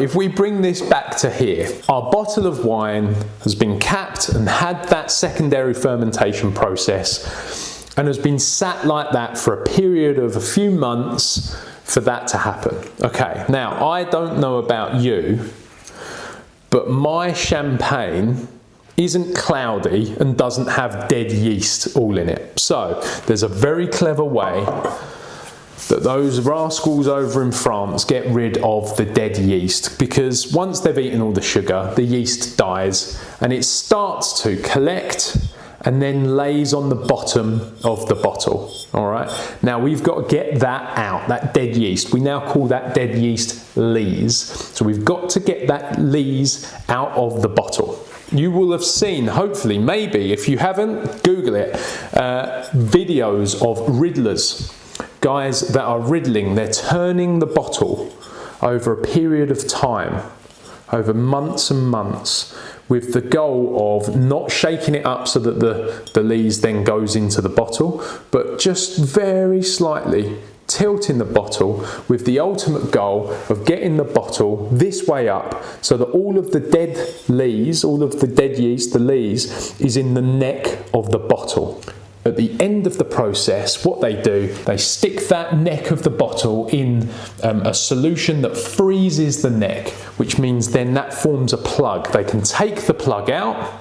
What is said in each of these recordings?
if we bring this back to here, our bottle of wine has been capped and had that secondary fermentation process and has been sat like that for a period of a few months for that to happen. Okay, now I don't know about you, but my champagne isn't cloudy and doesn't have dead yeast all in it. So there's a very clever way that those rascals over in France get rid of the dead yeast, because once they've eaten all the sugar, the yeast dies and it starts to collect and then lays on the bottom of the bottle. All right, now we've got to get that out, that dead yeast. We now call that dead yeast lees. So we've got to get that lees out of the bottle. You will have seen, hopefully, maybe, if you haven't, Google it, videos of riddlers, guys that are riddling. They're turning the bottle over a period of time, over months and months, with the goal of not shaking it up so that the lees then goes into the bottle, but just very slightly tilting the bottle with the ultimate goal of getting the bottle this way up so that all of the dead lees, all of the dead yeast, the lees, is in the neck of the bottle. At the end of the process, what they do, they stick that neck of the bottle in a solution that freezes the neck, which means then that forms a plug. They can take the plug out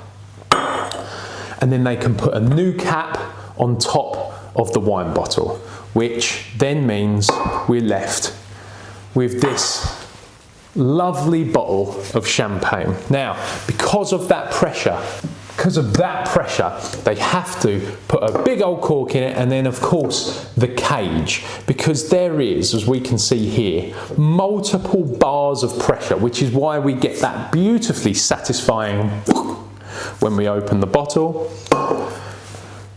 and then they can put a new cap on top of the wine bottle, which then means we're left with this lovely bottle of champagne. Now, because of that pressure, they have to put a big old cork in it, and then of course the cage, because there is, as we can see here, multiple bars of pressure, which is why we get that beautifully satisfying when we open the bottle.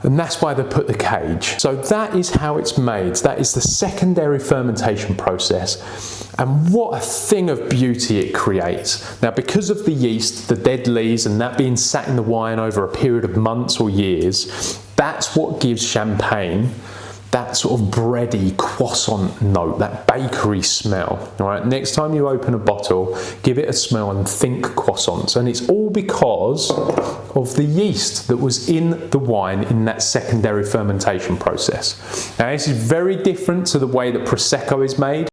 And that's why they put the cage. So that is how it's made. That is the secondary fermentation process. And what a thing of beauty it creates. Now, because of the yeast, the dead lees, and that being sat in the wine over a period of months or years, that's what gives champagne that sort of bready croissant note, that bakery smell. All right, next time you open a bottle, give it a smell and think croissants. And it's all because of the yeast that was in the wine in that secondary fermentation process. Now, this is very different to the way that Prosecco is made.